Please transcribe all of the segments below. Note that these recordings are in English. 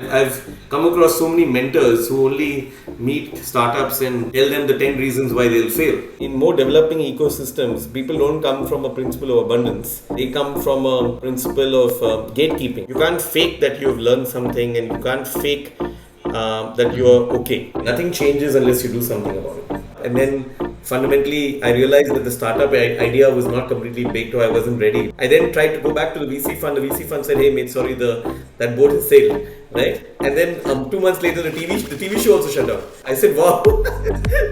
I've come across so many mentors who only meet startups and tell them the 10 reasons why they'll fail. In more developing ecosystems, people don't come from a principle of abundance. They come from a principle of gatekeeping. You can't fake that you've learned something, and you can't fake that you're okay. Nothing changes unless you do something about it. And then fundamentally, I realized that the startup idea was not completely baked, or I wasn't ready. I then tried to go back to the VC fund. The VC fund said, "Hey, mate, sorry, that boat has sailed." Right? And then 2 months later, the TV show also shut down. I said, "Wow,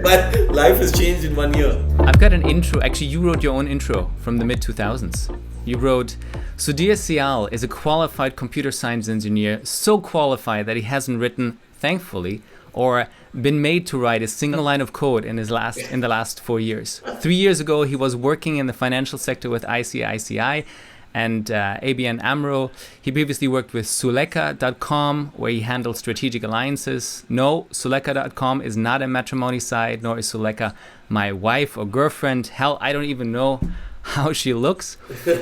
my life has changed in 1 year." I've got an intro. Actually, you wrote your own intro from the mid 2000s. You wrote, "Sudhir Syal is a qualified computer science engineer, so qualified that he hasn't written, thankfully, or been made to write a single line of code in the last 4 years. 3 years ago, he was working in the financial sector with ICICI and ABN AMRO. He previously worked with Suleka.com, where he handled strategic alliances. No, Suleka.com is not a matrimony site, nor is Suleka my wife or girlfriend. Hell, I don't even know how she looks."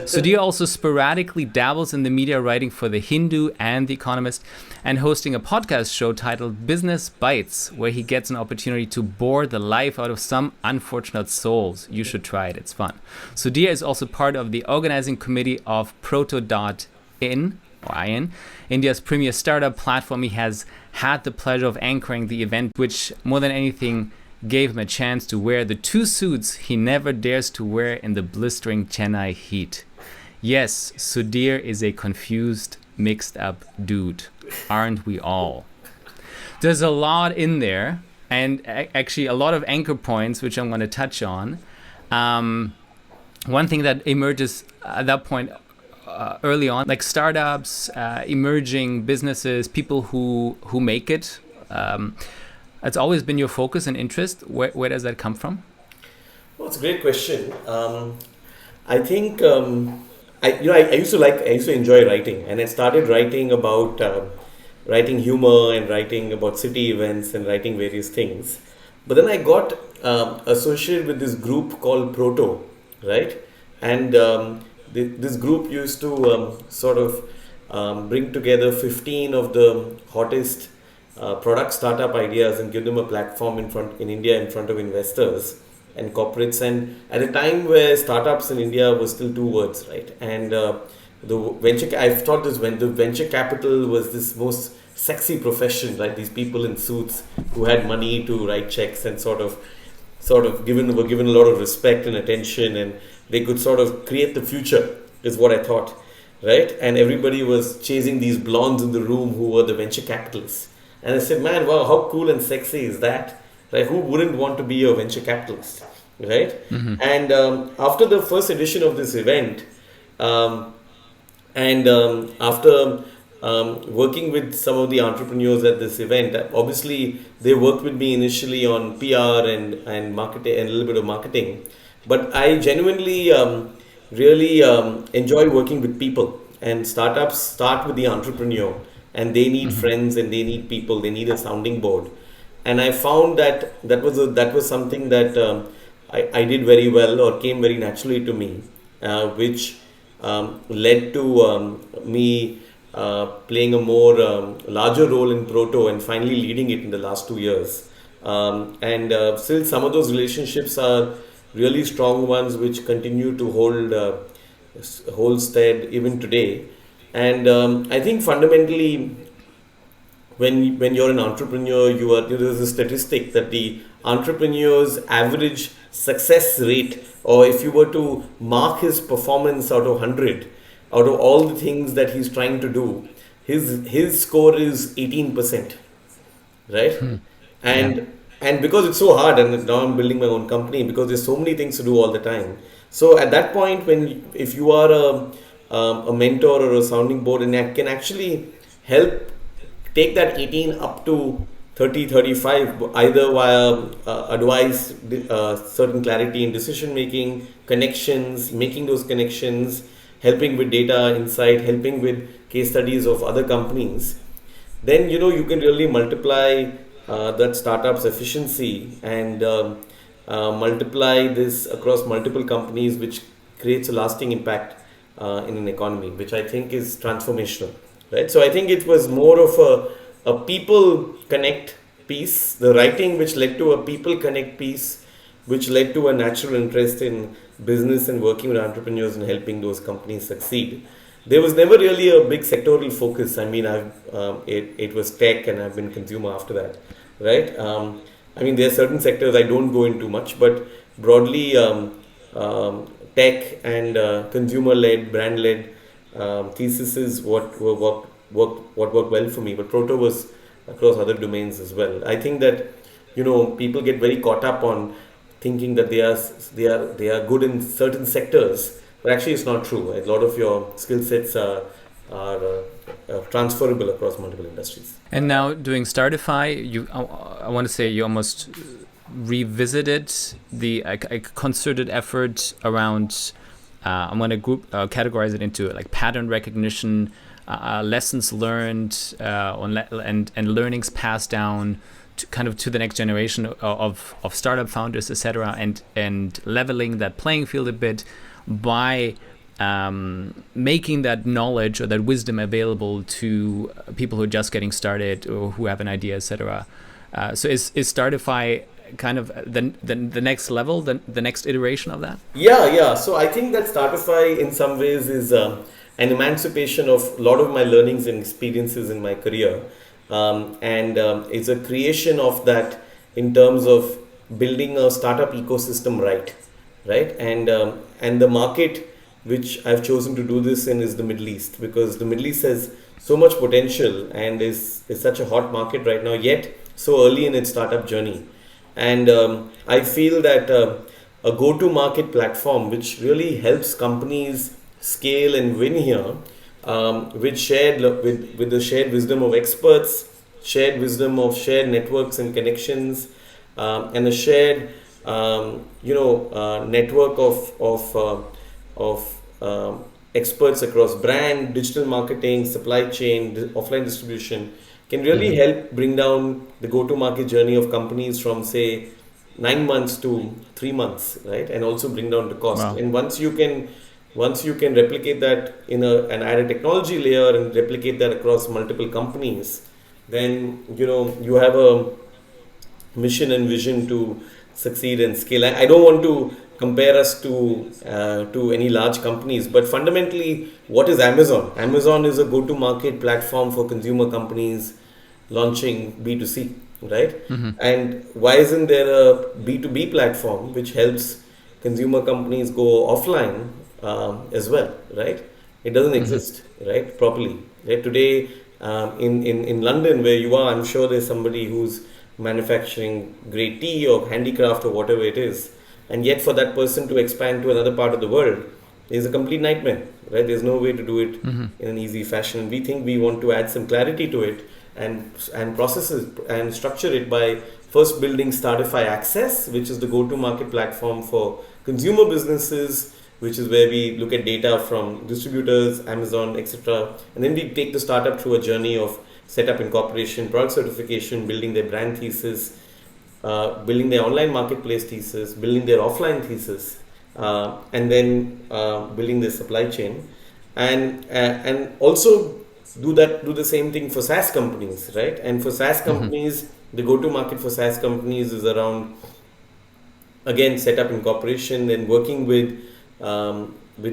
Sudir also sporadically dabbles in the media, writing for The Hindu and The Economist, and hosting a podcast show titled Business Bites, where he gets an opportunity to bore the life out of some unfortunate souls. You should try it, it's fun. Sudir is also part of the organizing committee of Proto.in, or IN, India's premier startup platform. He has had the pleasure of anchoring the event, which more than anything gave him a chance to wear the 2 suits he never dares to wear in the blistering Chennai heat. Yes, Sudir is a confused, mixed up dude. Aren't we all? There's a lot in there, and actually a lot of anchor points, which I'm going to touch on. One thing that emerges at that point early on, like startups, emerging businesses, people who make it. It's always been your focus and interest. Where does that come from? Well, it's a great question. I think I used to enjoy writing, and I started writing about writing humor and writing about city events and writing various things. But then I got associated with this group called Proto, right? And this group used to bring together 15 of the hottest product startup ideas and give them a platform in India in front of investors and corporates. And at a time where startups in India was still 2 words, right? And I've thought this, when the venture capital was this most sexy profession, right? These people in suits who had money to write checks and were given a lot of respect and attention, and they could sort of create the future, is what I thought, right? And everybody was chasing these blondes in the room who were the venture capitalists. And I said, man, wow, how cool and sexy is that? Right? Who wouldn't want to be a venture capitalist, right? Mm-hmm. And after the first edition of this event, after working with some of the entrepreneurs at this event, obviously they worked with me initially on PR and marketing and a little bit of marketing. But I genuinely really enjoy working with people, and startups start with the entrepreneur. And they need friends, and they need people. They need a sounding board. And I found that was something that I did very well, or came very naturally to me, which led to me playing a more larger role in Proto and finally leading it in the last 2 years. Still some of those relationships are really strong ones, which continue to hold stead even today. And I think fundamentally, when you're an entrepreneur, there's a statistic that the entrepreneur's average success rate, or if you were to mark his performance out of 100, out of all the things that he's trying to do, his score is 18%, right? And because it's so hard, and now I'm building my own company because there's so many things to do all the time. So at that point, if you are a mentor or a sounding board, and I can actually help take that 18 up to 30, 35, either via advice, certain clarity in decision making, connections, making those connections, helping with data insight, helping with case studies of other companies, then you can really multiply that startup's efficiency and multiply this across multiple companies, which creates a lasting impact in an economy, which I think is transformational, right? So I think it was more of a people connect piece, the writing which led to a people connect piece, which led to a natural interest in business and working with entrepreneurs and helping those companies succeed. There was never really a big sectoral focus. I mean, it was tech, and I've been consumer after that, right? I mean, there are certain sectors I don't go into much, but broadly, tech and consumer-led, brand-led thesis is what worked well for me. But Proto was across other domains as well. I think that people get very caught up on thinking that they are good in certain sectors, but actually it's not true. A lot of your skill sets are transferable across multiple industries. And now doing Startify, I want to say you almost revisited the concerted effort around. I'm going to categorize it into like pattern recognition, lessons learned, and learnings passed down to the next generation of startup founders, etc., and leveling that playing field a bit by making that knowledge or that wisdom available to people who are just getting started or who have an idea, etc. So is Startify kind of the next level, the next iteration of that? Yeah. So I think that Startify in some ways is an emancipation of a lot of my learnings and experiences in my career. And it's a creation of that in terms of building a startup ecosystem right? And the market which I've chosen to do this in is the Middle East, because the Middle East has so much potential and is such a hot market right now, yet so early in its startup journey. And I feel that a go-to-market platform which really helps companies scale and win here, with the shared wisdom of experts, shared wisdom of shared networks and connections, and a shared network of experts across brand, digital marketing, supply chain, offline distribution, can really help bring down the go-to-market journey of companies from, say, 9 months to 3 months, right? And also bring down the cost. Wow. And once you can replicate that and add a technology layer and replicate that across multiple companies, then you have a mission and vision to succeed and scale. I don't want to compare us to any large companies, but fundamentally, what is Amazon? Amazon is a go-to-market platform for consumer companies launching B2C, right? And why isn't there a B2B platform which helps consumer companies go offline as well, right? It doesn't exist, right, properly. Right? Today, in London, where you are, I'm sure there's somebody who's manufacturing great tea or handicraft or whatever it is. And yet for that person to expand to another part of the world is a complete nightmare, right? There's no way to do it in an easy fashion. We think we want to add some clarity to it and process it and structure it by first building Startify Access, which is the go-to-market platform for consumer businesses, which is where we look at data from distributors, Amazon, etc. And then we take the startup through a journey of setup, incorporation, product certification, building their brand thesis, building their online marketplace thesis, building their offline thesis, and then building their supply chain, and also do the same thing for SaaS companies, right? And for SaaS companies, the go-to-market for SaaS companies is around, again, setup, incorporation, then working with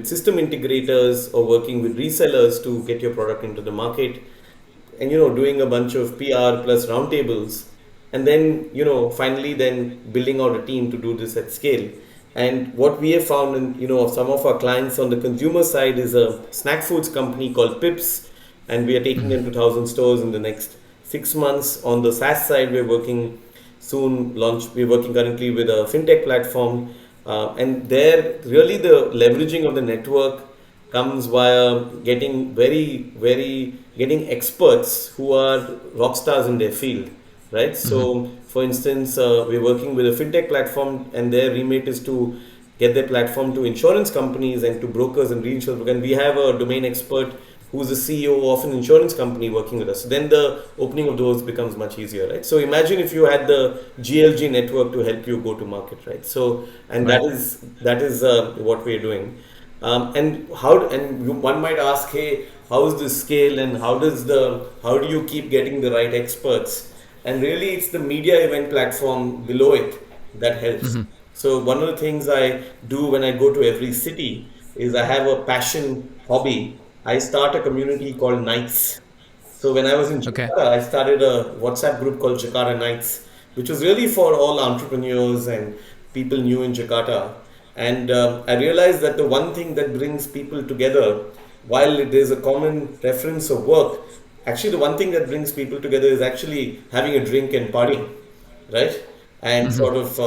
system integrators or working with resellers to get your product into the market, and doing a bunch of PR plus roundtables, and then finally then building out a team to do this at scale. And what we have found in some of our clients on the consumer side is a snack foods company called Pips, and we are taking them to 1,000 stores in the next 6 months. On the SaaS side, we're working currently with a fintech platform, and there really the leveraging of the network comes via getting getting experts who are rock stars in their field, right? So for instance, we're working with a fintech platform, and their remit is to get their platform to insurance companies and to brokers and reinsurers. And we have a domain expert who's the CEO of an insurance company working with us. So then the opening of doors becomes much easier, right? So imagine if you had the GLG network to help you go to market, right? So, and that is what we're doing. One might ask, hey, how is this scale, and how do you keep getting the right experts? And really, it's the media event platform below it that helps. So one of the things I do when I go to every city is I have a passion hobby. I start a community called Nights. So when I was in Okay. Jakarta, I started a WhatsApp group called Jakarta Nights, which was really for all entrepreneurs and people new in Jakarta. And I realized that the one thing that brings people together, while there's a common reference of work, actually the one thing that brings people together is actually having a drink and partying, right? And sort of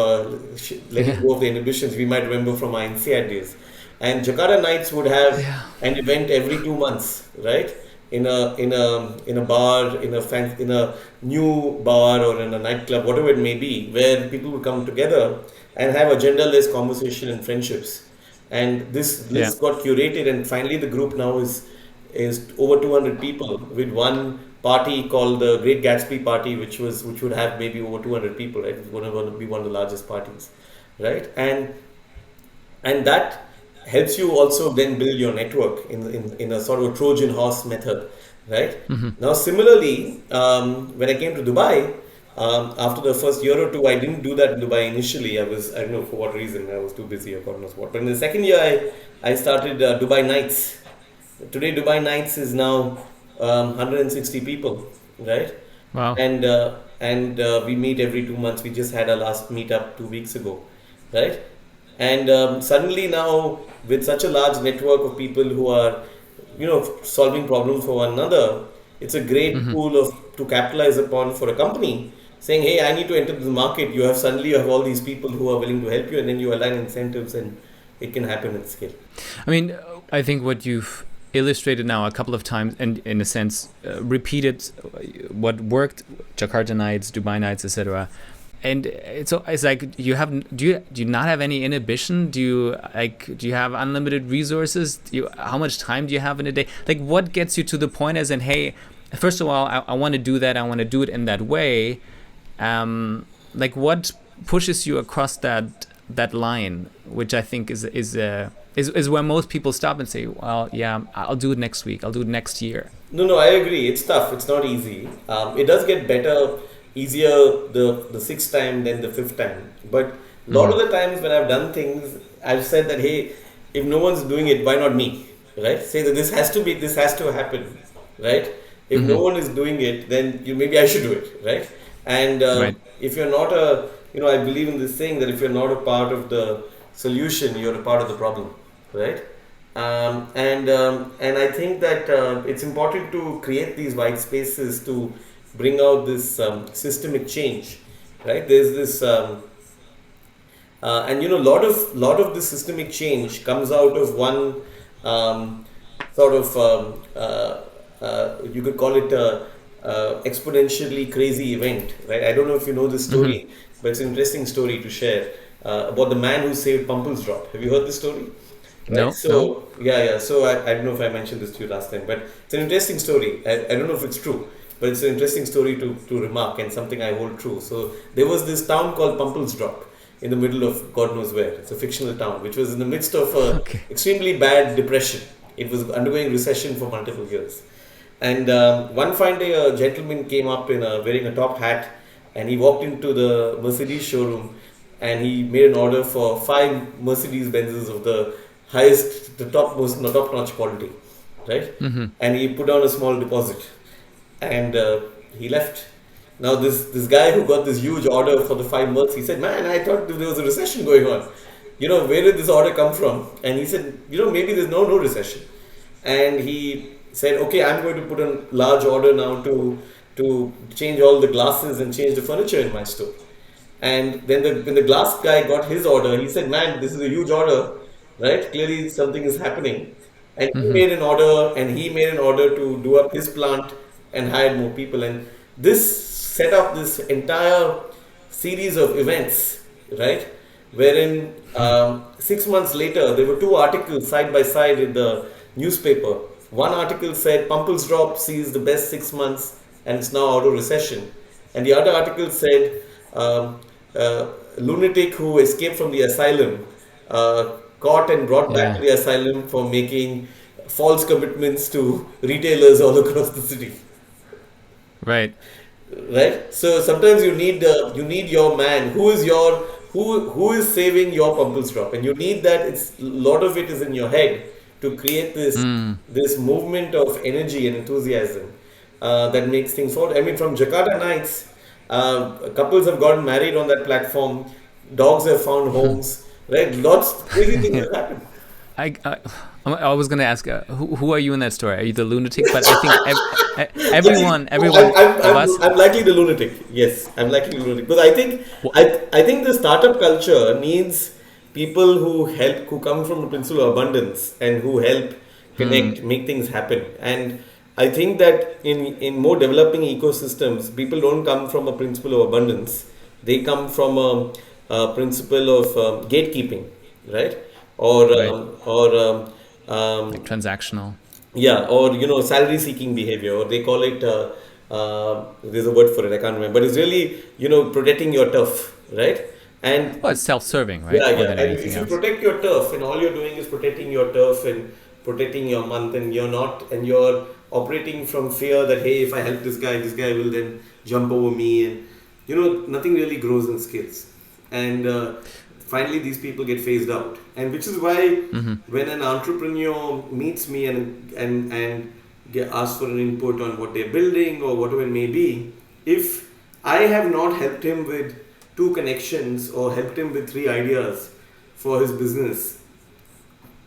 letting Yeah. go of the inhibitions we might remember from our INSEAD days. And Jakarta Nights would have Yeah. an event every 2 months, right? In a bar, in a new bar or in a nightclub, whatever it may be, where people would come together and have agenda-less conversation and friendships. And this Yeah. list got curated, and finally the group now is over 200 people with one party called the Great Gatsby Party, which would have maybe over 200 people, right? It's going to be one of the largest parties, right? And that helps you also then build your network in a sort of a Trojan horse method, right? Now, similarly, when I came to Dubai, after the first year or two, I didn't do that in Dubai initially. I don't know for what reason, I was too busy or God knows what. But in the second year, I started Dubai Nights. Today, Dubai Nights is now 160 people, right? Wow. And we meet every 2 months. We just had our last meetup 2 weeks ago, right? And suddenly now, with such a large network of people who are, solving problems for one another, it's a great pool of to capitalize upon for a company. Saying, hey, I need to enter the market. You have all these people who are willing to help you, and then you align incentives, and it can happen at scale. I mean, I think what you've illustrated now a couple of times, and in a sense, repeated what worked: Jakarta nights, Dubai nights, etc. And it's like do you not have any inhibition? Do you have unlimited resources? How much time do you have in a day? Like, what gets you to the point as in, hey, first of all, I want to do that. I want to do it in that way. Like, what pushes you across that line, which I think is where most people stop and say, well, yeah, I'll do it next week. I'll do it next year. No, I agree. It's tough. It's not easy. It does get better, easier the sixth time than the fifth time. But a lot of the times when I've done things, I've said that, hey, if no one's doing it, why not me? Right? Say that this has to happen. Right? If no one is doing it, then maybe I should do it. Right? And Right. if you're not I believe in this saying that if you're not a part of the solution, you're a part of the problem. Right? And I think that it's important to create these white spaces to bring out this systemic change, right? There's this, and lot of this systemic change comes out of one sort of you could call it a exponentially crazy event, right? I don't know if you know this story, but it's an interesting story to share about the man who saved Pumple's Drop. Have you heard this story? Right. No. No. So yeah. So I don't know if I mentioned this to you last time, but it's an interesting story. I don't know if it's true, but it's an interesting story to remark and something I hold true. So there was this town called Pumple's Drop in the middle of God knows where. It's a fictional town which was in the midst of a Okay. extremely bad depression. It was undergoing recession for multiple years. And one fine day, a gentleman came up wearing a top hat, and he walked into the Mercedes showroom, and he made an order for 5 Mercedes Benzes of the highest, the top notch quality, right? And he put down a small deposit, and he left. Now this guy who got this huge order for the 5 months, he said, "Man, I thought there was a recession going on. Where did this order come from?" And he said, "Maybe there's no recession." And he said, "Okay, I'm going to put a large order now to change all the glasses and change the furniture in my store." And then when the glass guy got his order, he said, "Man, this is a huge order, right? Clearly something is happening." And he made an order to do up his plant and hired more people. And this set up this entire series of events, right? Wherein 6 months later, there were 2 articles side by side in the newspaper. One article said, "Pumple's Drop sees the best 6 months and it's now out of recession." And the other article said, "Lunatic who escaped from the asylum caught and brought back to Yeah. the asylum for making false commitments to retailers all across the city. Right. Right? So sometimes you need your man who is your who is saving your pumples drop, and you need that. It's a lot of it is in your head to create this movement of energy and enthusiasm that makes things forward. I mean, from Jakarta nights, couples have gotten married on that platform. Dogs have found homes. Right? Lots crazy things have happened. I, I, I was gonna ask, who are you in that story? Are you the lunatic? But I think everyone of us. I'm likely the lunatic. Yes, I'm likely the lunatic because Wh- I think the startup culture needs people who help, who come from a principle of abundance and who help connect, make things happen. And I think that in more developing ecosystems, people don't come from a principle of abundance. They come from a principle of gatekeeping, right? Or right, like um, transactional. yeah, or salary seeking behavior, or they call it there's a word for it, I can't remember, but it's really protecting your turf, right? And Well, it's self-serving, right? yeah, More yeah, than and anything if you else. protect your turf and all you're doing is protecting your turf and protecting your month, and you're operating from fear that, hey, if I help this guy will then jump over me, and nothing really grows and scales. And finally these people get phased out, and which is why when an entrepreneur meets me and get asked for an input on what they're building or whatever it may be, if I have not helped him with two connections or helped him with three ideas for his business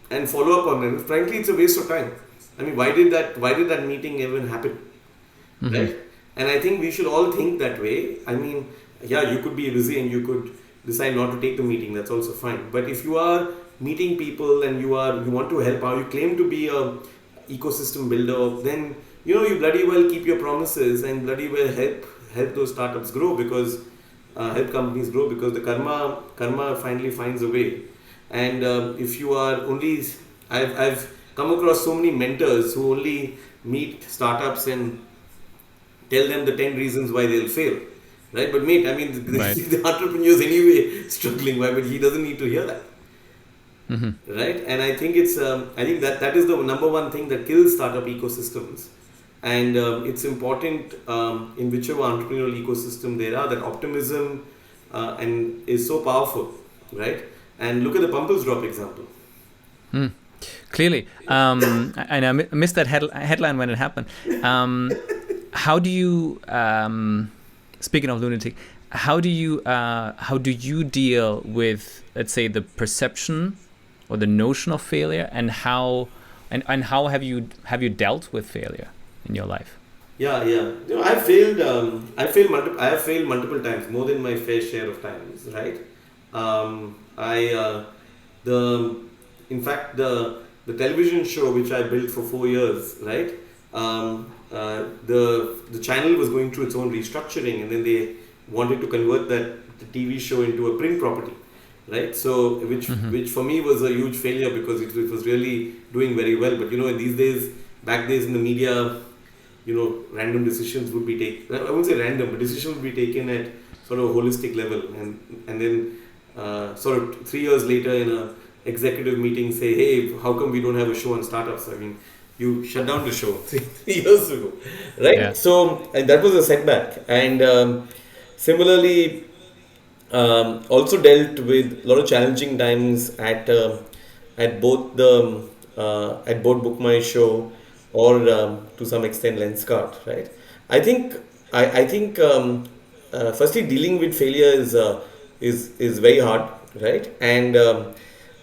and follow up on them, frankly it's a waste of time. I mean, why did that meeting even happen? Right? And I think we should all think that way. I mean, yeah, you could be busy and you could decide not to take the meeting. That's also fine. But if you are meeting people and you want to help out, you claim to be a ecosystem builder, then you bloody well keep your promises and bloody well help those startups grow, because help companies grow, because the karma finally finds a way. And if you are only, I've come across so many mentors who only meet startups and tell them the 10 reasons why they'll fail, right? But mate, I mean, Right. the entrepreneur's anyway struggling. Why? But he doesn't need to hear that, right? And I think I think that is the number one thing that kills startup ecosystems. And it's important in whichever entrepreneurial ecosystem there are, that optimism and is so powerful, right? And look at the Pumples Drop example. Clearly, and I missed that headline when it happened. How do you, speaking of lunatic, how do you deal with, let's say, the perception or the notion of failure, and how have you dealt with failure in your life? Yeah, yeah. I have failed multiple times, more than my fair share of times, right? I the in fact the television show which I built for 4 years, right? The channel was going through its own restructuring, and then they wanted to convert that the TV show into a print property, right? So which for me was a huge failure, because it was really doing very well. But in these days, back days in the media, random decisions would be taken. I won't say random, but decisions would be taken at sort of a holistic level, and then sort of 3 years later in a executive meeting say, hey, how come we don't have a show on startups? I mean, you shut down the show 3 years ago, right? Yeah. So and that was a setback. And similarly, also dealt with a lot of challenging times at both BookMyShow or to some extent Lenskart, right? I think I think firstly dealing with failure is very hard, right? And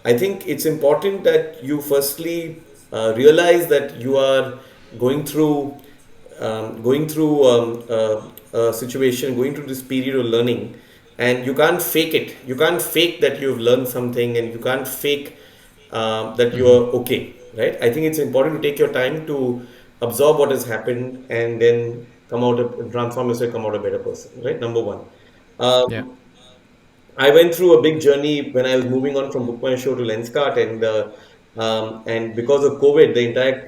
I think it's important that you firstly realize that you are going through a situation, going through this period of learning, and you can't fake it. You can't fake that you've learned something, and you can't fake that you're okay, right? I think it's important to take your time to absorb what has happened and then transform yourself, come out a better person, right? Number one. Yeah. Um, I went through a big journey when I was moving on from BookMyShow to Lenskart, and because of COVID,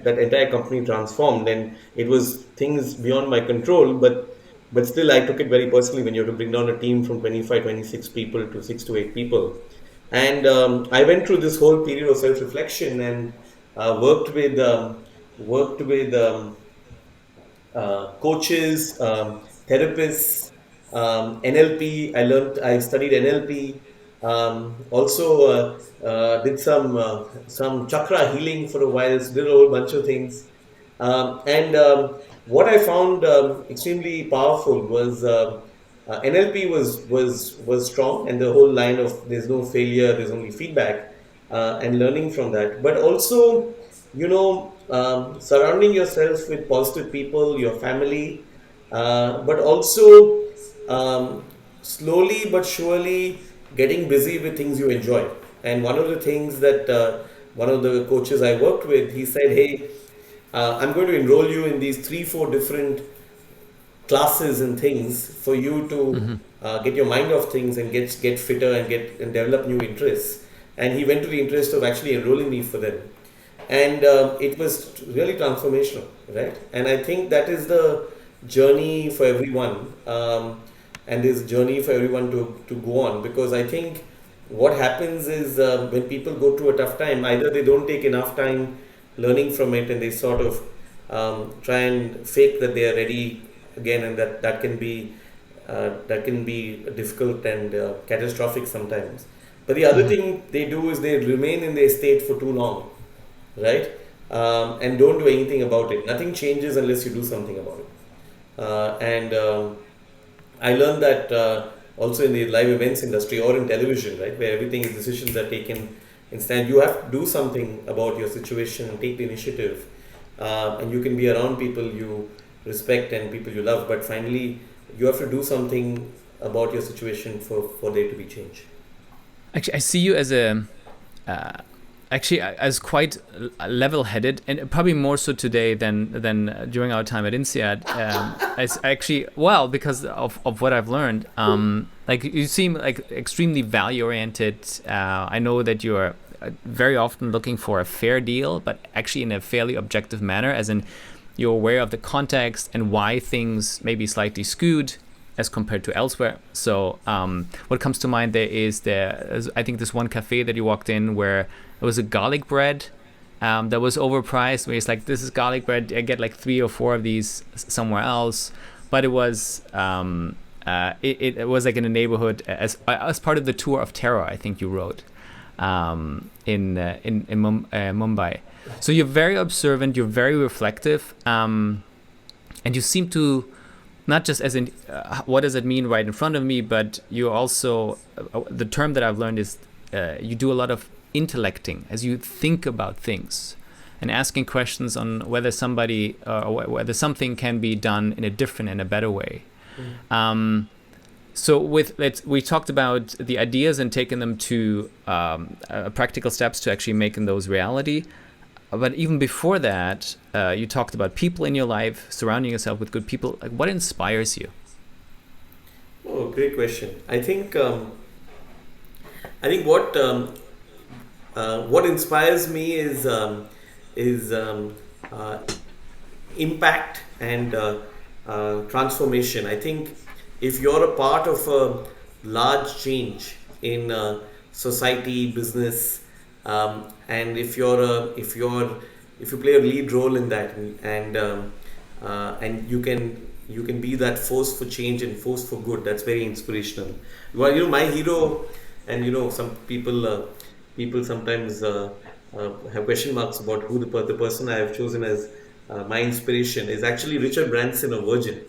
that entire company transformed, and it was things beyond my control. But still, I took it very personally when you have to bring down a team from 25, 26 people to 6 to 8 people. And I went through this whole period of self-reflection and worked with coaches, therapists, NLP. I studied NLP. Also did some chakra healing for a while. So did a whole bunch of things. And what I found extremely powerful was NLP was strong, and the whole line of there's no failure, there's only feedback, and learning from that. But also, surrounding yourself with positive people, your family, but also slowly but surely getting busy with things you enjoy. And one of the things that one of the coaches I worked with, he said, "Hey, I'm going to enroll you in these three, four different classes and things for you to get your mind off things and get fitter and get and develop new interests." And he went to the interest of actually enrolling me for them, and it was really transformational, right? And I think that is the journey for everyone, and this journey for everyone to go on, because I think what happens is when people go through a tough time, either they don't take enough time learning from it and they sort of try and fake that they are ready again, and that can be difficult and catastrophic sometimes. But the other thing they do is they remain in their state for too long, right? And don't do anything about it. Nothing changes unless you do something about it. And I learned that also in the live events industry or in television, right, where everything is decisions are taken. Instead, you have to do something about your situation and take the initiative. And you can be around people you respect and people you love, but finally, you have to do something about your situation for there to be change. Actually, I see you as a actually as quite level-headed, and probably more so today than during our time at INSEAD. As actually, well, because of what I've learned, like you seem like extremely value-oriented. I know that you are very often looking for a fair deal, but actually in a fairly objective manner, as in you're aware of the context and why things may be slightly skewed as compared to elsewhere. So what comes to mind there is I think this one cafe that you walked in where it was a garlic bread that was overpriced, where it's like, this is garlic bread, I get like 3 or 4 of these somewhere else. But it was it was like in a neighborhood as part of the tour of terror, I think you wrote, in Mumbai. So you're very observant, you're very reflective, and you seem to, not just as in what does it mean right in front of me, but you also, the term that I've learned is you do a lot of intellecting as you think about things and asking questions on whether somebody or whether something can be done in a different and a better way. So we talked about the ideas and taking them to practical steps to actually making those reality. But even before that, you talked about people in your life, surrounding yourself with good people. Like, what inspires you? Oh, great question. I think what inspires me is impact and transformation. I think if you're a part of a large change in society, business, and if you play a lead role in that, and you can be that force for change and force for good, that's very inspirational. Well, my hero, and some people sometimes have question marks about who the person I have chosen as my inspiration is actually Richard Branson of Virgin,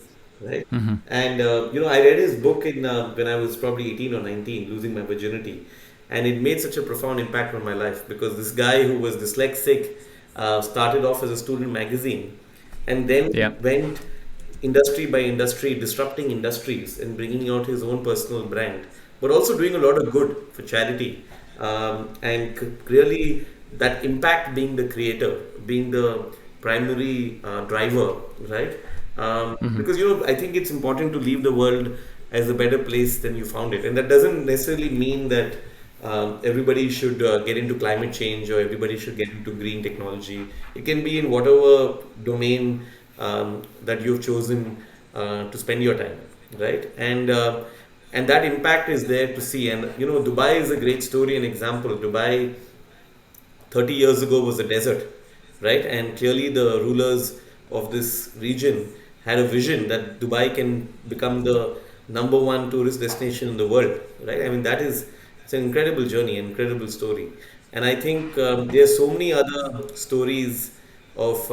right? And I read his book in when I was probably 18 or 19, Losing My Virginity, and it made such a profound impact on my life, because this guy who was dyslexic started off as a student magazine, and then Yeah. went industry by industry, disrupting industries and bringing out his own personal brand, but also doing a lot of good for charity, and really that impact being the creator, being the primary driver, right? Because I think it's important to leave the world as a better place than you found it, and that doesn't necessarily mean that everybody should get into climate change or everybody should get into green technology. It can be in whatever domain that you've chosen to spend your time, right? And and that impact is there to see. And Dubai is a great story and example. Dubai 30 years ago was a desert, right? And clearly the rulers of this region had a vision that Dubai can become the number one tourist destination in the world, right? I mean, it's an incredible journey, incredible story. And I think there are so many other stories of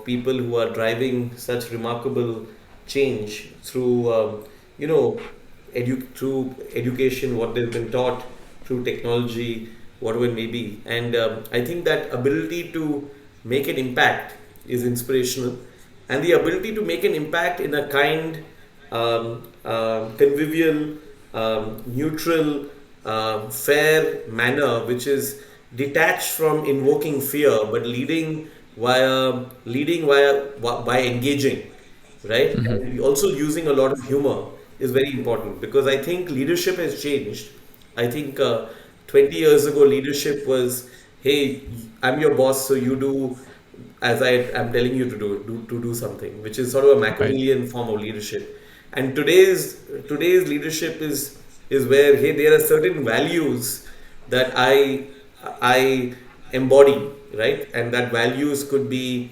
people who are driving such remarkable change through through education, what they've been taught, through technology, whatever it may be. And I think that ability to make an impact is inspirational, and the ability to make an impact in a kind, convivial, neutral, fair manner, which is detached from invoking fear, but by engaging, right? And also using a lot of humor is very important, because I think leadership has changed. I think 20 years ago, leadership was, hey, I'm your boss, so you do as am telling you to do something, which is sort of a Right. Machiavellian form of leadership. And today's leadership is where, hey, there are certain values that I embody, right? And that values could be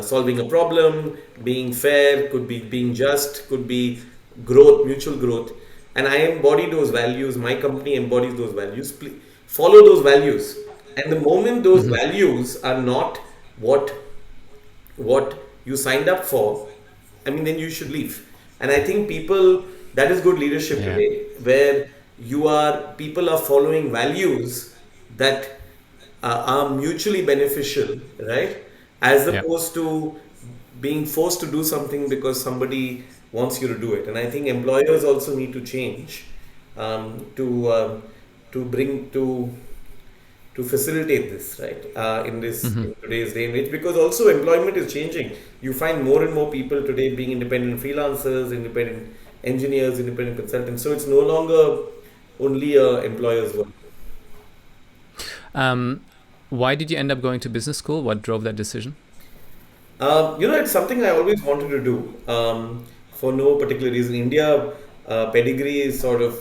solving a problem, being fair, could be being just, could be growth, mutual growth. And I embody those values. My company embodies those values. Please follow those values. And the moment those values are not what you signed up for, I mean, then you should leave. And I think that is good leadership Yeah. today, where people are following values that are mutually beneficial, right? As Yeah. opposed to being forced to do something because somebody wants you to do it. And I think employers also need to change, to bring to facilitate this, right? In today's day and age, because also employment is changing. You find more and more people today being independent freelancers, independent engineers, independent consultants. So it's no longer only a employer's work. Why did you end up going to business school? What drove that decision? It's something I always wanted to do, for no particular reason. India pedigree is sort of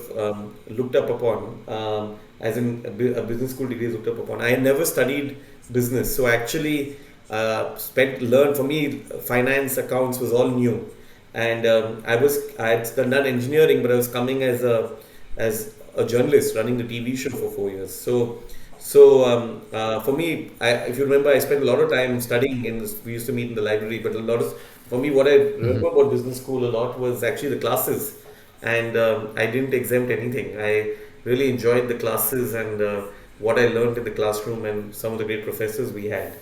looked up upon, as in a business school degree is looked up upon. I had never studied business, so actually learned, for me, finance, accounts was all new. And I had done engineering, but I was coming as a journalist running the TV show for 4 years. So for me, if you remember, I spent a lot of time studying we used to meet in the library, but for me, what I remember about business school a lot was actually the classes. And I didn't exempt anything. I really enjoyed the classes and what I learned in the classroom and some of the great professors we had.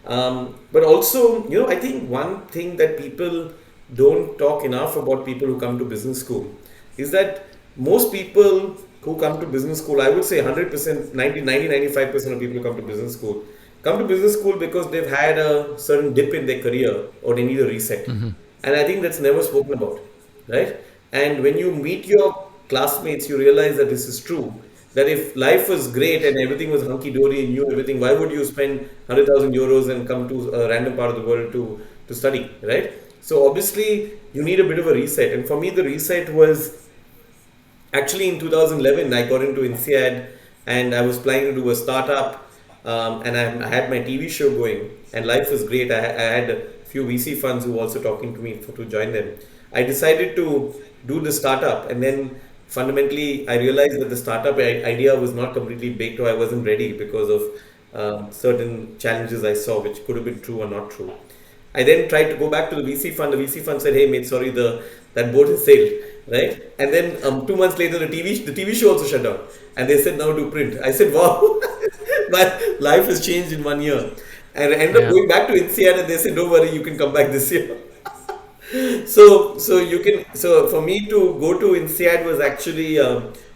But also, I think one thing that people don't talk enough about people who come to business school is that most people who come to business school, I would say 100%, 95% of people who come to business school because they've had a certain dip in their career or they need a reset. And I think that's never spoken about, right? And when you meet your classmates, you realize that this is true. That if life was great and everything was hunky dory and you knew everything, why would you spend 100,000 euros and come to a random part of the world to study, right? So obviously, you need a bit of a reset. And for me, the reset was actually in 2011. I got into INSEAD and I was planning to do a startup, and I had my TV show going, and life was great. I had a few VC funds who were also talking to me to join them. I decided to do the startup, and then fundamentally I realized that the startup idea was not completely baked, or I wasn't ready because of certain challenges I saw, which could have been true or not true. I then tried to go back to the VC fund. The VC fund said, "Hey, mate, sorry, that boat has sailed." Right? And then 2 months later, the TV show also shut down, and they said, "Now do print." I said, "Wow, my life has changed in 1 year." And I ended up Yeah. going back to INSEAD, and they said, "Don't worry, you can come back this year." So for me to go to INSEAD was actually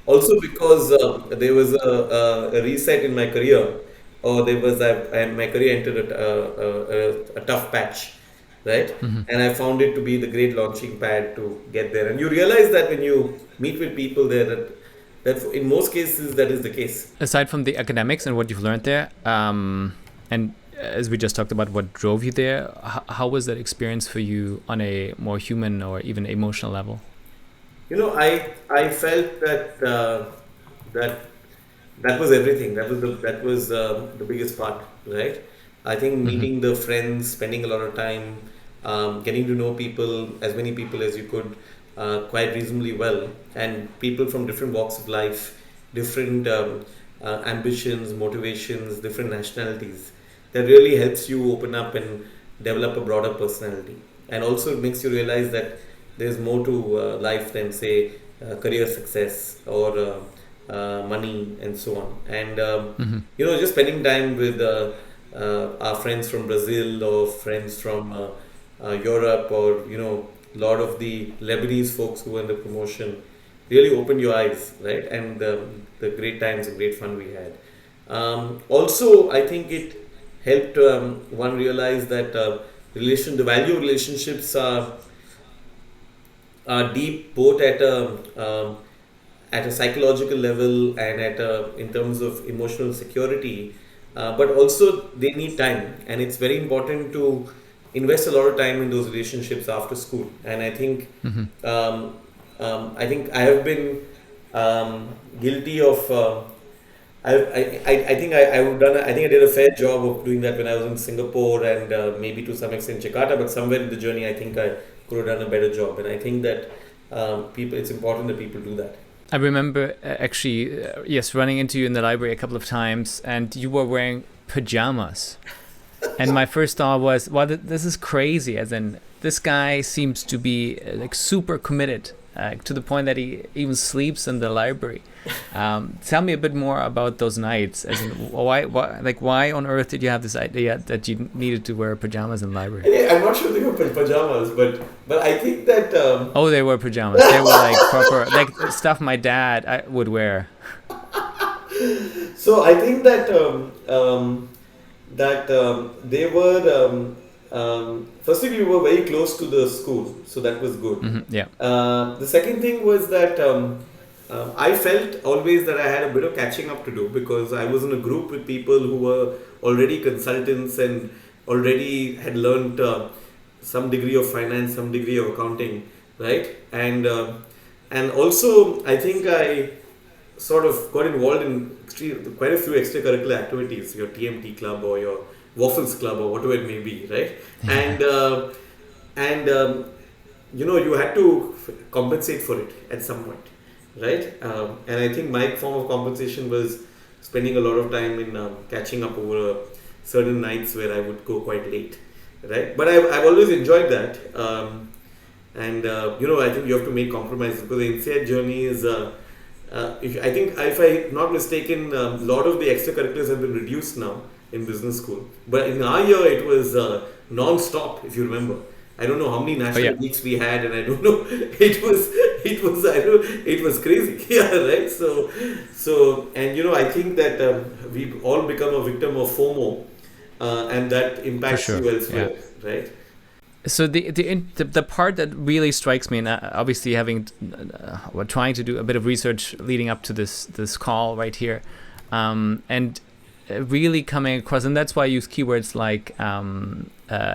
also because there was a reset in my career, or there was my career entered a tough patch, right? And I found it to be the great launching pad to get there. And you realize that when you meet with people there, that in most cases that is the case. Aside from the academics and what you've learned there, and as we just talked about what drove you there, how was that experience for you on a more human or even emotional level? I felt that that that was everything. That was the biggest part, right? I think Hmm. meeting the friends, spending a lot of time, getting to know people, as many people as you could, quite reasonably well, and people from different walks of life, different ambitions, motivations, different nationalities. That really helps you open up and develop a broader personality, and also it makes you realize that there's more to life than, say, career success or money and so on. And Hmm. just spending time with our friends from Brazil or friends from Europe, or a lot of the Lebanese folks who were in the promotion, really opened your eyes, right? And the great times and great fun we had. Also, I think it helped one realize that the value of relationships are deep, both at a psychological level and in terms of emotional security, but also they need time, and it's very important to invest a lot of time in those relationships after school. And Hmm. I think I have been guilty of. I would done. I think I did a fair job of doing that when I was in Singapore, and maybe to some extent Jakarta. But somewhere in the journey, I think I could have done a better job. And I think that people, it's important that people do that. I remember actually, yes, running into you in the library a couple of times, and you were wearing pajamas. And my first thought was, "Well, this is crazy." As in, this guy seems to be like super committed to the point that he even sleeps in the library. Tell me a bit more about those nights. As in, why on earth did you have this idea that you needed to wear pajamas in the library? I'm not sure they were pajamas, but I think that Oh, they were pajamas. They were like proper, like stuff my dad would wear. so I think that they were firstly, we were very close to the school, so that was good. Hmm. Yeah. The second thing was that I felt always that I had a bit of catching up to do, because I was in a group with people who were already consultants and already had learned some degree of finance, some degree of accounting, right? And also I think I sort of got involved in quite a few extracurricular activities, your TMT club or your Waffles club or whatever it may be, right? Yeah. And and you had to compensate for it at some point, right? And I think my form of compensation was spending a lot of time in catching up over certain nights where I would go quite late, right? But I've always enjoyed that. And I think you have to make compromises, because the INSEAD journey is I think, if I'm not mistaken, a lot of the extracurriculars have been reduced now in business school. But in our year, it was non-stop. If you remember, I don't know how many Oh yeah. national weeks we had, and I don't know. It was crazy. Yeah, right. So, and I think that we've all become a victim of FOMO, and that For impacts sure. you Yeah. elsewhere, right? So the part that really strikes me, and obviously having trying to do a bit of research leading up to this call right here, and really coming across, and that's why I use keywords like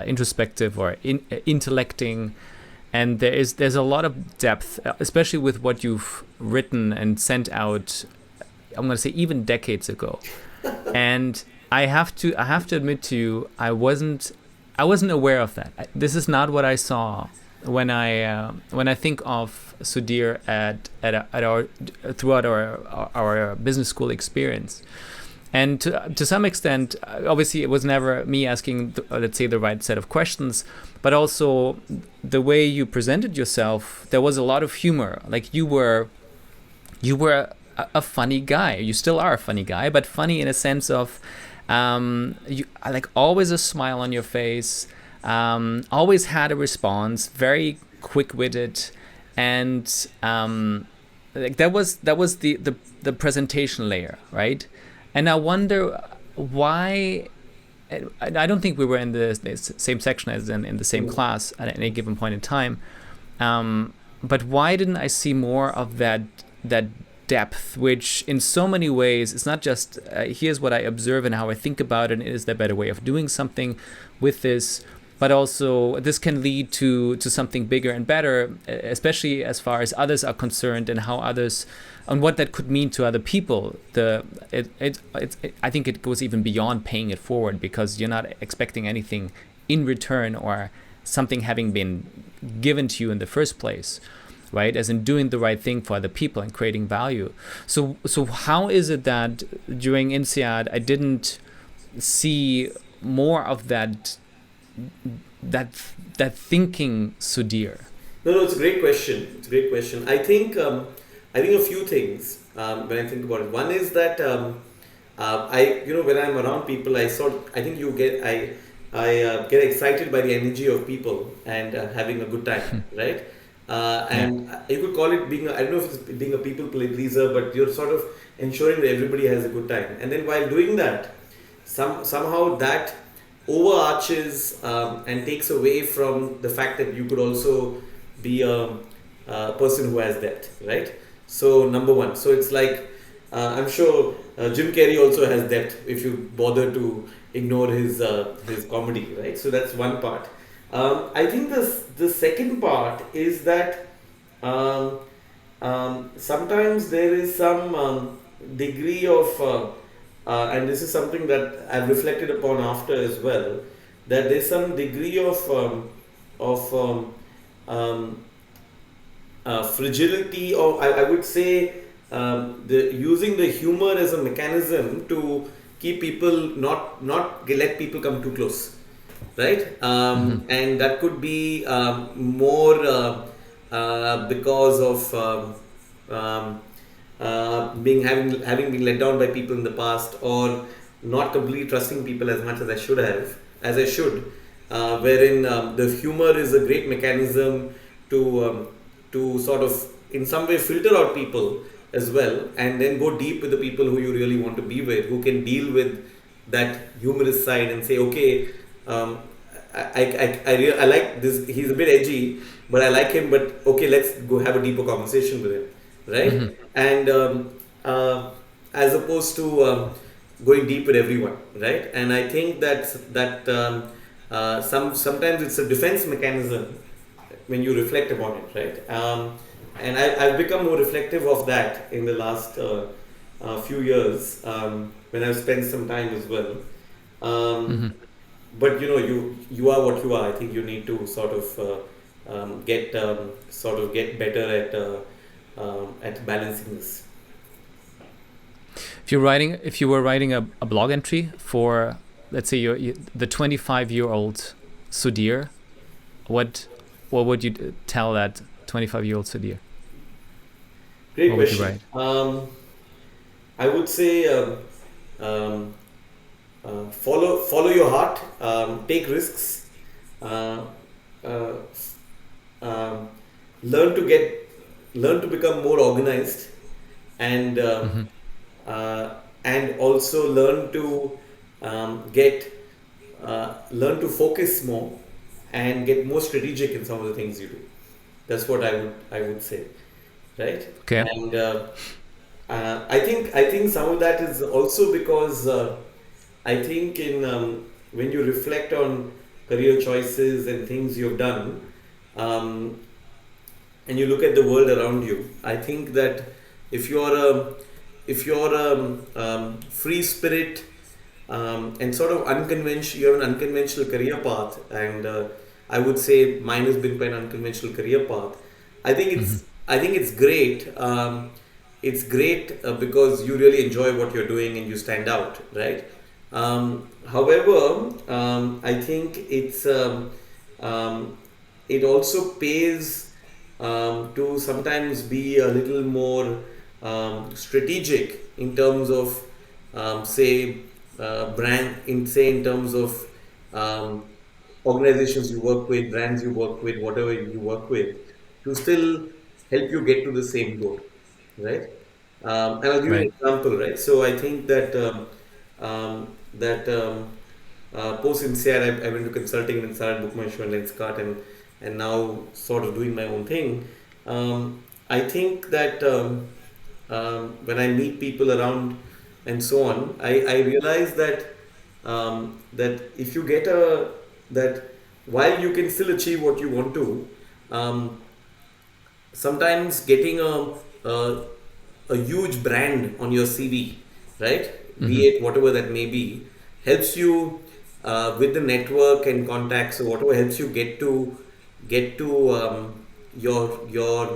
introspective or intellecting, and there's a lot of depth, especially with what you've written and sent out. I'm going to say even decades ago, and I have to admit to you, I wasn't aware of that. This is not what I saw when I think of Sudir at our throughout our business school experience. And to some extent, obviously, it was never me asking, let's say, the right set of questions, but also the way you presented yourself. There was a lot of humor. Like you were a funny guy. You still are a funny guy, but funny in a sense of you like always a smile on your face, always had a response, very quick-witted, and like that was the presentation layer, right? And I wonder why. I don't think we were in the same section as in the same class at any given point in time. But why didn't I see more of that depth, which in so many ways it's not just here's what I observe and how I think about it, and is there a better way of doing something with this, but also this can lead to something bigger and better, especially as far as others are concerned and how others and what that could mean to other people. I think it goes even beyond paying it forward, because you're not expecting anything in return or something having been given to you in the first place, right? As in doing the right thing for other people and creating value. So how is it that during INSEAD I didn't see more of that that thinking, Sudir? No, it's a great question. It's a great question. I think a few things when I think about it. One is that when I'm around people, I think I get excited by the energy of people and having a good time, right? Yeah. And you could call it being, I don't know if it's being a people pleaser, but you're sort of ensuring that everybody has a good time. And then while doing that, somehow that overarches and takes away from the fact that you could also be a person who has depth, right? So number one, so it's like I'm sure Jim Carrey also has depth if you bother to ignore his comedy, right? So that's one part. I think the second part is that um, sometimes there is some degree of and this is something that I've reflected upon after as well, that there's some degree of um, fragility, or I would say the using the humor as a mechanism to keep people not let people come too close, right? And that could be more because of um, being having been let down by people in the past, or not completely trusting people as much as I should, wherein the humor is a great mechanism to sort of in some way filter out people as well, and then go deep with the people who you really want to be with, who can deal with that humorous side and say, okay, um, I like this. He's a bit edgy, but I like him. But okay, let's go have a deeper conversation with him, right? And as opposed to going deep with everyone, right? And I think that sometimes it's a defense mechanism when you reflect upon it, right? And I've become more reflective of that in the last few years when I've spent some time as well. Um, but you are what you are. I think you need to sort of get better at balancing this. If you were writing a blog entry for, let's say, the 25-year-old Sudir, what would you tell that 25-year-old Sudir? Great What would you question. write? I would say follow your heart, take risks, uh, uh, um, learn to get learn to become more organized, and and also get learn to focus more and get more strategic in some of the things you do. That's what I would say, right? Okay. And I think some of that is also because I think in when you reflect on career choices and things you've done, um, and you look at the world around you, I think that if you're a free spirit, and sort of unconventional, you have an unconventional career path, and I would say mine has been quite an unconventional career path. I think it's great. It's great because you really enjoy what you're doing and you stand out, right? However, I think it also pays to sometimes be a little more strategic in terms of say in terms of um, organizations you work with, brands you work with, whatever you work with, to still help you get to the same goal, right? And I'll give you an Right. example, right? So I think that post INSEAD, I went to consulting and started BookMyShow and Lenskart, and now sort of doing my own thing. I think that when I meet people around and so on, I realize that that if you get a that while you can still achieve what you want to, um, sometimes getting a a huge brand on your CV, right? Be it whatever that may be, helps you with the network and contacts or whatever, helps you get to your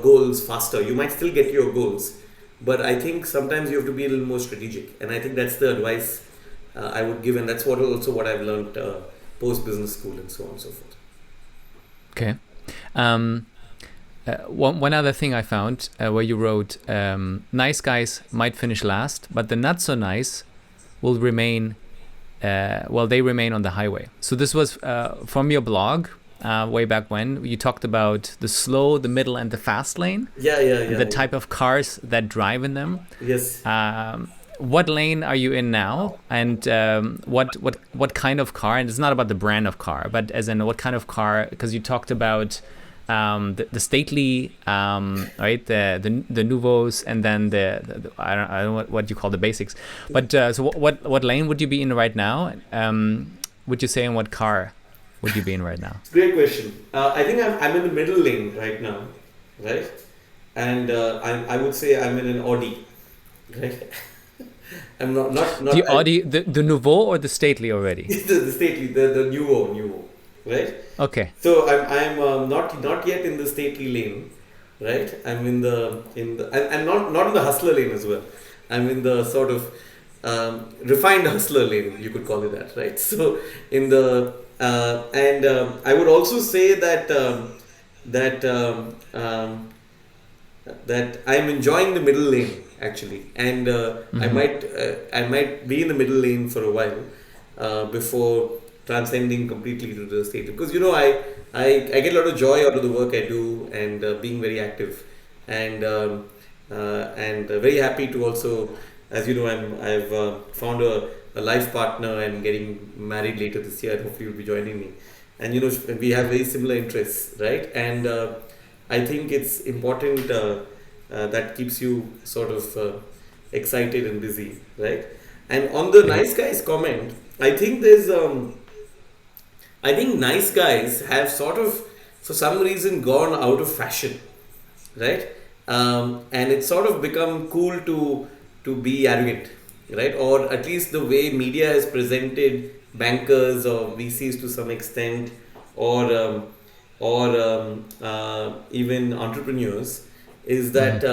goals faster. You might still get your goals, but I think sometimes you have to be a little more strategic, and I think that's the advice I would give, and that's what I've learned post business school and so on and so forth. Okay. Um, one other thing I found where you wrote, nice guys might finish last, but the not so nice will remain, they remain on the highway. So this was from your blog way back when. You talked about the slow, the middle, and the fast lane. Yeah. The type of cars that drive in them. Yes. What lane are you in now? And what kind of car? And it's not about the brand of car, but as in what kind of car? Because you talked about the stately, right? The nouveaux, and then the I don't know what you call the basics. But so what lane would you be in right now? Would you say in what car would you be in right now? Great question. I think I'm in the middle lane right now, right? And I would say I'm in an Audi, right? I'm not the Audi, the nouveau or the stately already? the stately, the nouveau, right? Okay. So I'm not yet in the stately lane, right? I'm in the I'm not in the hustler lane as well. I'm in the sort of refined hustler lane, you could call it that, right? So in the I would also say that that I'm enjoying the middle lane actually, and I might be in the middle lane for a while before transcending completely to the state, because I get a lot of joy out of the work I do, and being very active, and very happy to also, as you know, I've found a life partner and getting married later this year, and hopefully you'll be joining me, and we have very similar interests, right? And I think it's important that keeps you sort of excited and busy, right? And on the nice guys comment, I think I think nice guys have sort of, for some reason, gone out of fashion, right? And it's sort of become cool to be arrogant, right? Or at least the way media has presented bankers or VCs to some extent, or even entrepreneurs, is that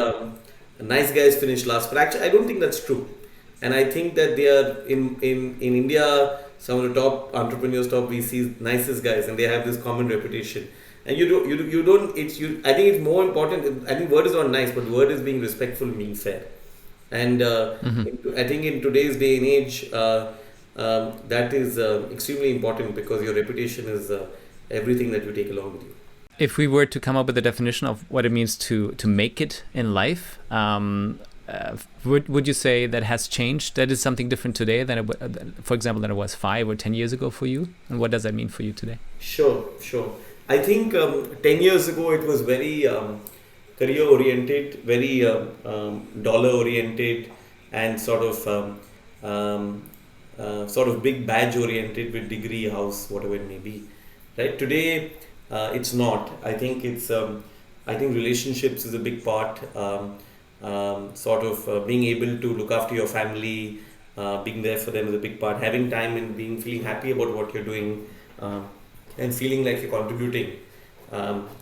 nice guys finish last. But actually, I don't think that's true. And I think that they are in India, some of the top entrepreneurs, top VCs, nicest guys, and they have this common reputation. And you don't. I think it's more important. I think word is not nice, but word is being respectful and being fair. And I think in today's day and age, that is extremely important, because your reputation is everything that you take along with you. If we were to come up with a definition of what it means to make it in life, would you say that has changed? That is something different today than for example, than it was 5 or 10 years ago for you? And what does that mean for you today? Sure. I think 10 years ago it was very career oriented, very dollar oriented, and sort of big badge oriented, with degree, house, whatever it may be. Right? Today, it's not. I think I think relationships is a big part. Being able to look after your family, being there for them is a big part. Having time and feeling happy about what you're doing, and feeling like you're contributing,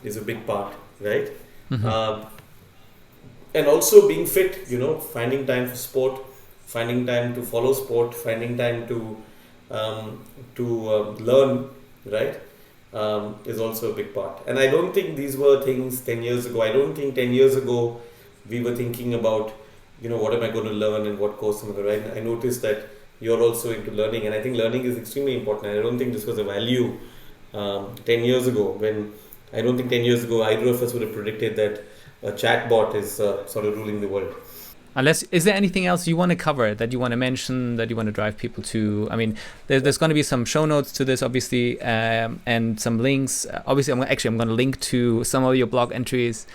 is a big part, right? And also being fit. Finding time for sport, finding time to follow sport, finding time to learn, right? Is also a big part. And I don't think these were things 10 years ago. I don't think 10 years ago we were thinking about, what am I going to learn and what course am I going to write. I noticed that you're also into learning, and I think learning is extremely important. And I don't think this was a value 10 years ago, when I don't think 10 years ago either of us would have predicted that a chatbot is sort of ruling the world. Is there anything else you want to cover, that you want to mention, that you want to drive people to? I mean, there's going to be some show notes to this, obviously, and some links. Obviously, I'm going to link to some of your blog entries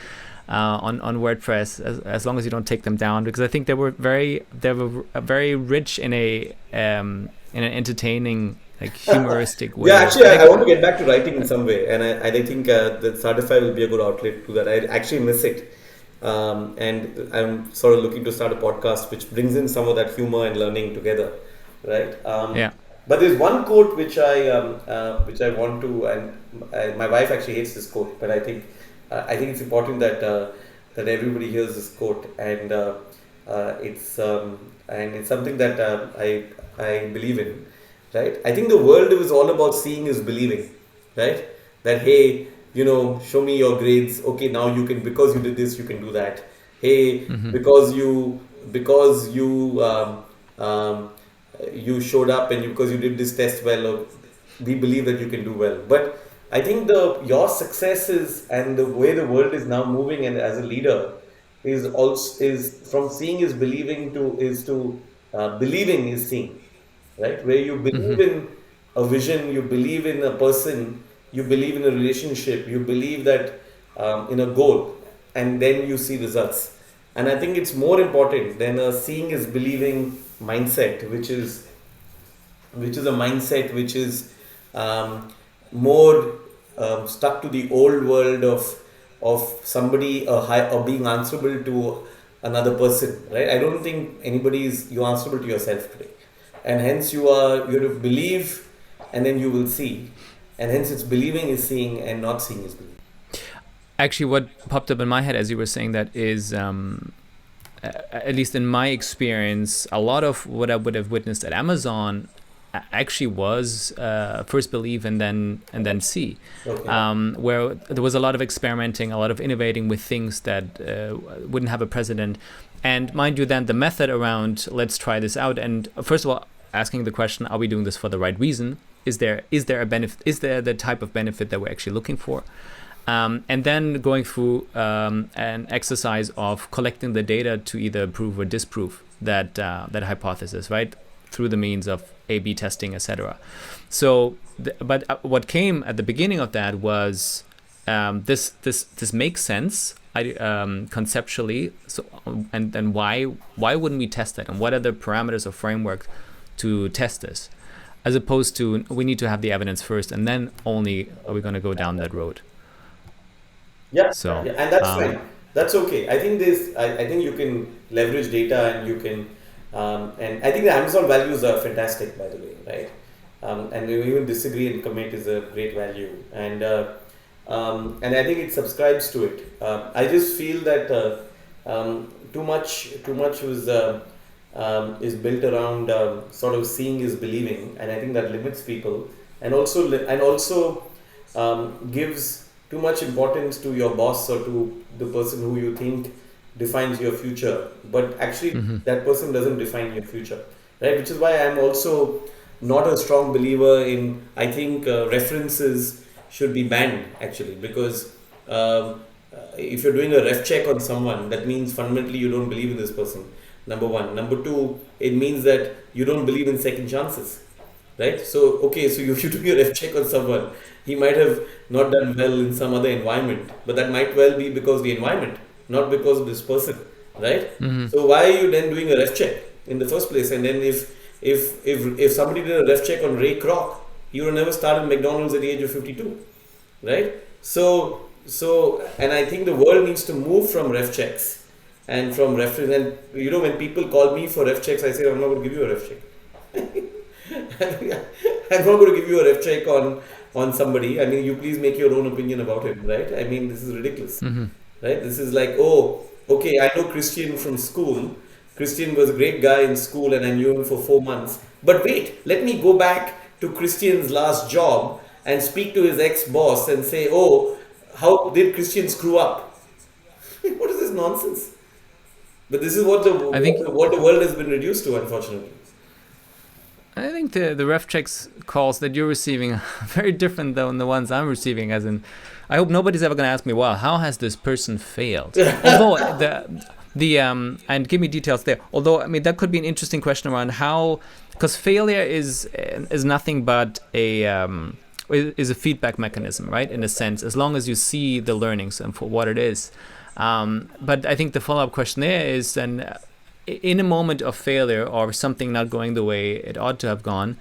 on WordPress, as long as you don't take them down, because I think they were very rich in an entertaining like humoristic Yeah, way of. actually, I want to get back to writing in some way, and I think that Startify will be a good outlet to that. I actually miss it, and I'm sort of looking to start a podcast which brings in some of that humor and learning together, right? Yeah. But there's one quote which I want to, and my wife actually hates this quote, but I think it's important that everybody hears this quote, and it's something that I believe in, right? I think the world is all about seeing is believing, right? That hey, show me your grades. Okay, now you can, because you did this, you can do that. Hey, Mm-hmm. because you showed up and because you did this test well, or we believe that you can do well. But I think the your successes and the way the world is now moving, and as a leader, is from seeing is believing to believing is seeing, right? Where you Mm-hmm. believe in a vision, you believe in a person, you believe in a relationship, you believe that in a goal, and then you see results. And I think it's more important than a seeing is believing mindset, which is a mindset which is more stuck to the old world of somebody or being answerable to another person, right? I don't think anybody is you answerable to yourself today, and hence you have to believe, and then you will see, and hence it's believing is seeing and not seeing is believing. Actually, what popped up in my head as you were saying that is, at least in my experience, a lot of what I would have witnessed at Amazon actually was first believe and then see, Okay. where there was a lot of experimenting, a lot of innovating with things that wouldn't have a precedent. And mind you, then the method around let's try this out, and first of all, asking the question, are we doing this for the right reason? Is there a benefit? Is there the type of benefit that we're actually looking for? And then going through an exercise of collecting the data to either prove or disprove that hypothesis, right? Through the means of A/B testing, etc. So, but what came at the beginning of that was this makes sense, conceptually. So, and then why wouldn't we test that? And what are the parameters or framework to test this? As opposed to we need to have the evidence first, and then only are we going to go down that road. Yeah, So, yeah, and that's fine. That's okay. I think I think you can leverage data, and you can, and I think the Amazon values are fantastic, by the way, right? And we even disagree and commit is a great value, and I think it subscribes to it. I just feel that too much was is built around sort of seeing is believing, and I think that limits people, and also gives too much importance to your boss or to the person who you think defines your future, but actually mm-hmm. that person doesn't define your future, right? Which is why I'm also not a strong believer in, I think references should be banned actually, because if you're doing a ref check on someone, that means fundamentally you don't believe in this person, number one. Number two, it means that you don't believe in second chances, right? So okay, so if you do your ref check on someone, he might have not done well in some other environment, but that might well be because of the environment, not because of this person, right? Mm-hmm. So why are you then doing a ref check in the first place? And then if somebody did a ref check on Ray Kroc, he would have never started McDonald's at the age of 52, right? So and I think the world needs to move from ref checks and from reference. And when people call me for ref checks, I say I'm not going to give you a ref check. I'm not going to give you a ref check on somebody. I mean, you please make your own opinion about him, right? I mean, this is ridiculous, Mm-hmm. right? This is like, oh, okay, I know Christian from school. Christian was a great guy in school, and I knew him for 4 months. But wait, let me go back to Christian's last job and speak to his ex-boss and say, oh, how did Christian screw up? What is this nonsense? But this is I think what the world has been reduced to, unfortunately. the ref checks calls that you're receiving are very different than the ones I'm receiving. As in, I hope nobody's ever going to ask me, well, how has this person failed? Although the and give me details there. Although I mean that could be an interesting question around how, because failure is nothing but is a feedback mechanism, right? In a sense, as long as you see the learnings and for what it is. But I think the follow-up question there is then, in a moment of failure or something not going the way it ought to have gone,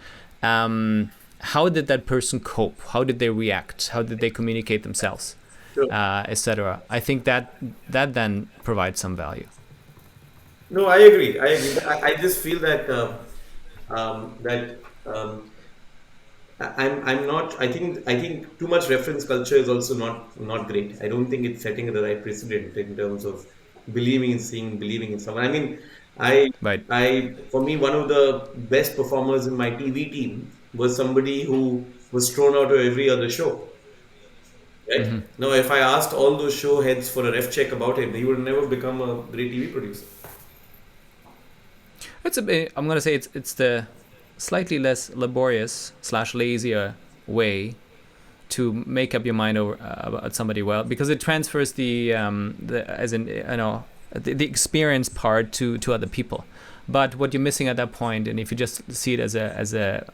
how did that person cope? How did they react? How did they communicate themselves, Sure. etc.? I think that then provides some value. No, I agree. I agree. I just feel that that I'm not. I think too much reference culture is also not great. I don't think it's setting the right precedent in terms of believing in seeing, believing in someone. I mean, I Right. I for me one of the best performers in my TV team was somebody who was thrown out of every other show. Right now, if I asked all those show heads for a ref check about him, he would never become a great TV producer. It's a bit, I'm gonna say it's the slightly less laborious / lazier way to make up your mind over about somebody well, because it transfers the as in the experience part to other people. But what you're missing at that point, and if you just see it as a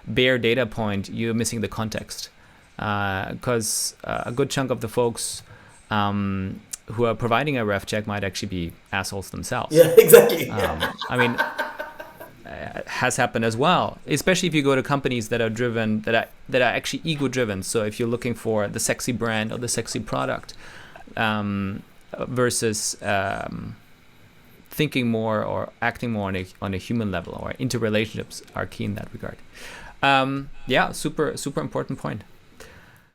bare data point, you're missing the context, because a good chunk of the folks who are providing a ref check might actually be assholes themselves. Yeah, exactly. I mean, has happened as well, especially if you go to companies that are driven, that are actually ego driven. So if you're looking for the sexy brand or the sexy product, versus thinking more or acting more on a human level, or interrelationships are key in that regard. Yeah, super important point.